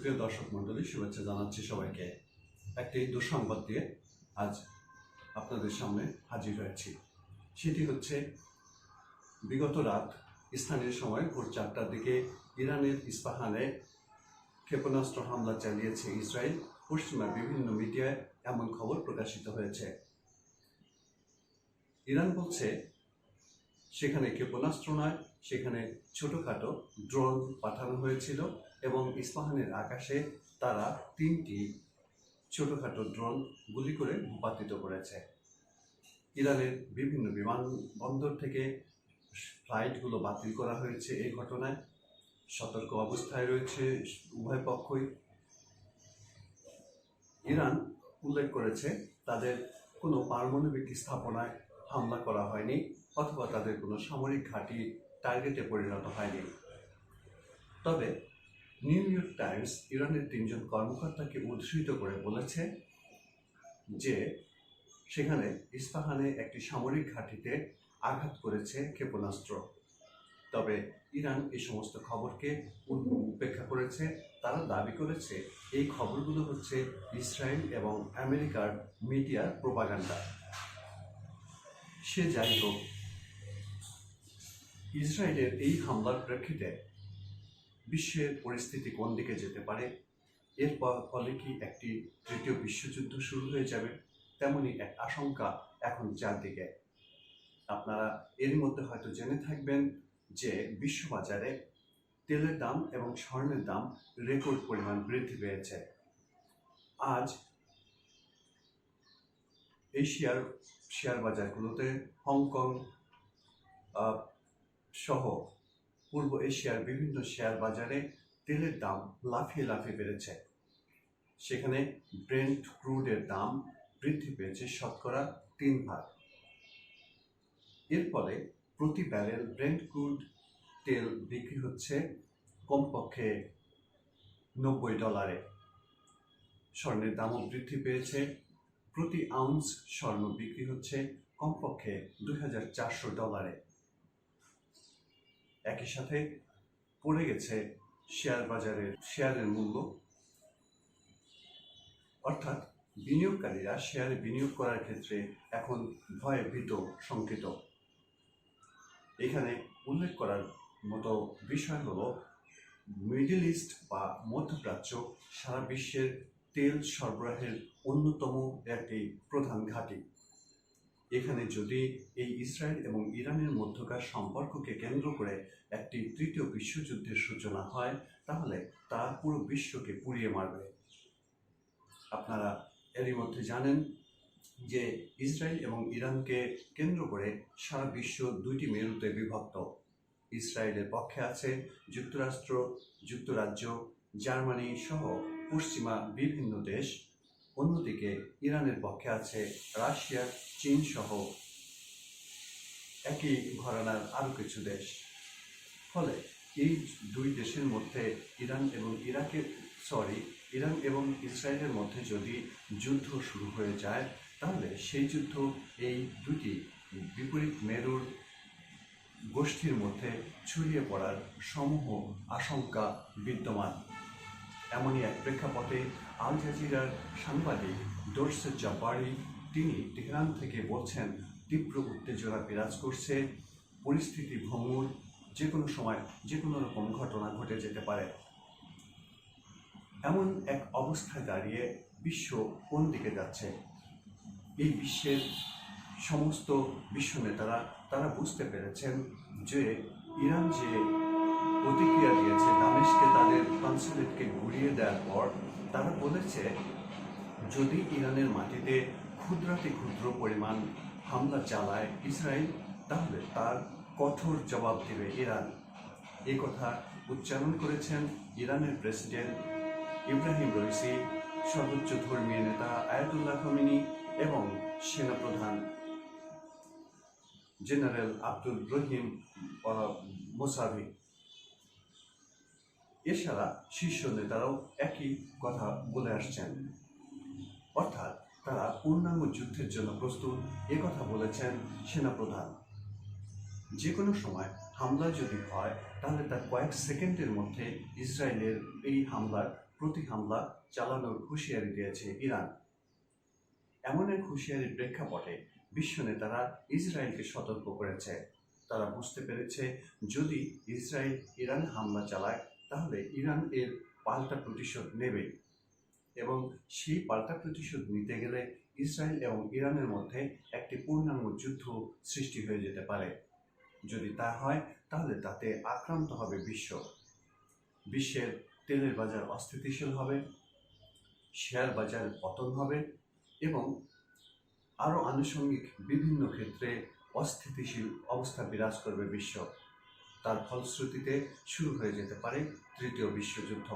প্রিয় দর্শক মণ্ডলী, শুভেচ্ছা জানাচ্ছি সবাইকে। একটি দুঃসংবাদ দিয়ে আজ আপনাদের সামনে হাজির হয়েছি। সেটি হচ্ছে, বিগত রাত স্থানীয় সময় ভোর 4টার দিকে ইরানের ইস্পাহানে ক্ষেপণাস্ত্র হামলা চালিয়েছে ইসরায়েল। পশ্চিমা বিভিন্ন মিডিয়ায় এমন খবর প্রকাশিত হয়েছে। ইরান বলছে সেখানে ক্ষেপণাস্ত্র নয়, সেখানে ছোটখাটো ড্রোন পাঠানো হয়েছিল এবং ইস্পাহানের আকাশে তারা 3টি ছোটখাটো ড্রোন গুলি করে ভূপাতিত করেছে। ইরানের বিভিন্ন বিমানবন্দর থেকে ফ্লাইটগুলো বাতিল করা হয়েছে। এই ঘটনায় সতর্ক অবস্থায় রয়েছে উভয় পক্ষই। ইরান উল্লেখ করেছে তাদের কোনো পারমাণবিক স্থাপনায় হামলা করা হয়নি অথবা তাদের কোনো সামরিক ঘাঁটি টার্গেটে পরিণত হয়নি। তবে নিউ ইয়র্ক টাইমস ইরানের 3জন কর্মকর্তাকে উদ্ধৃত করে বলেছে যে সেখানে ইস্পাহানে একটি সামরিক ঘাঁটিতে আঘাত করেছে ক্ষেপণাস্ত্র। তবে ইরান এই সমস্ত খবরকে উপেক্ষা করেছে। তারা দাবি করেছে এই খবরগুলো হচ্ছে ইসরায়েল এবং আমেরিকার মিডিয়ার প্রোপাগান্ডা। সে যাই হোক, ইসরায়েলের এই হামলার প্রেক্ষিতে বিশ্বের পরিস্থিতি কোন দিকে যেতে পারে, এর ফলে কি একটি তৃতীয় বিশ্বযুদ্ধ শুরু হয়ে যাবে, তেমনই এক আশঙ্কা এখন চারদিকে। আপনারা এর মধ্যে হয়তো জেনে থাকবেন যে বিশ্ববাজারে তেলের দাম এবং স্বর্ণের দাম রেকর্ড পরিমাণ বৃদ্ধি পেয়েছে। আজ এশিয়ার শেয়ার বাজারগুলোতে হংকং সহ পূর্ব এশিয়ার বিভিন্ন শেয়ার বাজারে তেলের দাম লাফিয়ে লাফিয়ে বেড়েছে। সেখানে ব্রেন্ট ক্রুডের দাম বৃদ্ধি পেয়েছে শতকরা 3 ভাগ। এর ফলে প্রতি ব্যারেল ব্রেন্ট ক্রুড তেল বিক্রি হচ্ছে কমপক্ষে $90। স্বর্ণের দামও বৃদ্ধি পেয়েছে। প্রতি আউন্স স্বর্ণ বিক্রি হচ্ছে কমপক্ষে $2400। একই সাথে পড়ে গেছে শেয়ার বাজারের শেয়ারের মূল্য, অর্থাৎ বিনিয়োগকারীরা শেয়ারে বিনিয়োগ করার ক্ষেত্রে এখন ভয়ে ভীত শঙ্কিত। এখানে উল্লেখ করার মতো বিষয় হলো, মিডল ইস্ট বা মধ্যপ্রাচ্য সারা বিশ্বের তেল সরবরাহের অন্যতম একটি প্রধান ঘাঁটি। এখানে যদি এই ইসরায়েল এবং ইরানের মধ্যকার সম্পর্ককে কেন্দ্র করে একটি তৃতীয় বিশ্বযুদ্ধের সূচনা হয়, তাহলে তা পুরো বিশ্বকে পুড়িয়ে মারবে। আপনারা এরই মধ্যে জানেন যে ইসরায়েল এবং ইরানকে কেন্দ্র করে সারা বিশ্ব 2টি মেরুতে বিভক্ত। ইসরায়েলের পক্ষে আছে যুক্তরাষ্ট্র, যুক্তরাজ্য, জার্মানি সহ পশ্চিমা বিভিন্ন দেশ। অন্যদিকে ইরানের পক্ষে আছে রাশিয়া, চীন সহ একই ঘরানার আরও কিছু দেশ। ফলে এই 2 দেশের মধ্যে ইরান এবং ইসরায়েলের মধ্যে যদি যুদ্ধ শুরু হয়ে যায়, তাহলে সেই যুদ্ধ এই 2টি বিপরীত মেরুর গোষ্ঠীর মধ্যে ছড়িয়ে পড়ার সমূহ আশঙ্কা বিদ্যমান। এমনই এক প্রেক্ষাপটে আল জাজিরার সাংবাদিক দোরসে জাব্বারি তিনি তেহরান থেকে বলছেন, তীব্র উত্তেজনা বিরাজ করছে, পরিস্থিতি ভঙ্গুর, যে কোনো সময় যে কোনো রকম ঘটনা ঘটে যেতে পারে। এমন এক অবস্থায় দাঁড়িয়ে বিশ্ব কোন দিকে যাচ্ছে? এই বিশ্বের সমস্ত বিশ্ব নেতারা তারা বুঝতে পেরেছেন যে ইরান যে প্রতিক্রিয়া দিয়েছে দামেস্কে তাদের কনসুলেটকে ঘুরিয়ে দেওয়ার পর, তারা বলেছে যদি ইরানের মাটিতে ক্ষুদ্রাতি ক্ষুদ্র পরিমাণ হামলা চালায় ইসরায়েল, তাহলে তার কঠোর জবাব দেবে ইরান। এই কথা উচ্চারণ করেছেন ইরানের প্রেসিডেন্ট ইব্রাহিম রইসি, সর্বোচ্চ ধর্মীয় নেতা আয়াতুল্লাহ খামেনি এবং সেনাপ্রধান জেনারেল আব্দুল রহিম মোসাভি। এছাড়া শীর্ষ নেতারাও একই কথা বলে আসছেন, অর্থাৎ তারা পূর্ণাঙ্গ যুদ্ধের জন্য প্রস্তুত, কথা বলেছেন সেনাপ্রধান। যে কোনো সময় হামলা যদি হয়, তাহলে তার কয়েক সেকেন্ডের মধ্যে ইসরায়েলের এই হামলার প্রতি হামলা চালানোর হুঁশিয়ারি দিয়েছে ইরান। এমন এক হুঁশিয়ারির প্রেক্ষাপটে বিশ্ব নেতারা ইসরায়েলকে সতর্ক করেছে। তারা বুঝতে পেরেছে, যদি ইসরায়েল ইরানে হামলা চালায় তাহলে ইরান এর পাল্টা প্রতিশোধ নেবে, এবং সেই পাল্টা প্রতিশোধ নিতে গেলে ইসরায়েল এবং ইরানের মধ্যে একটি পূর্ণাঙ্গ যুদ্ধ সৃষ্টি হয়ে যেতে পারে। যদি তা হয় তাহলে তাতে আক্রান্ত হবে বিশ্বের তেলের বাজার অস্থিতিশীল হবে, শেয়ার বাজারের পতন হবে এবং আরও আনুষঙ্গিক বিভিন্ন ক্ষেত্রে অস্থিতিশীল অবস্থা বিরাজ করবে বিশ্ব। তার ফলশ্রুতিতে শুরু হয়ে যেতে পারে তৃতীয় বিশ্বযুদ্ধ।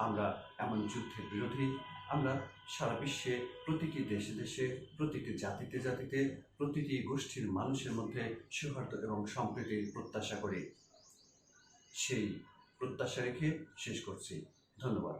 আমরা এমন যুদ্ধের বিরোধী। আমরা সারা বিশ্বে প্রতিটি দেশে দেশে, প্রতিটি জাতিতে জাতিতে, প্রতিটি গোষ্ঠীর মানুষের মধ্যে সৌহার্দ্য এবং সম্প্রীতির প্রত্যাশা করি। সেই প্রত্যাশা রেখে শেষ করছি। ধন্যবাদ।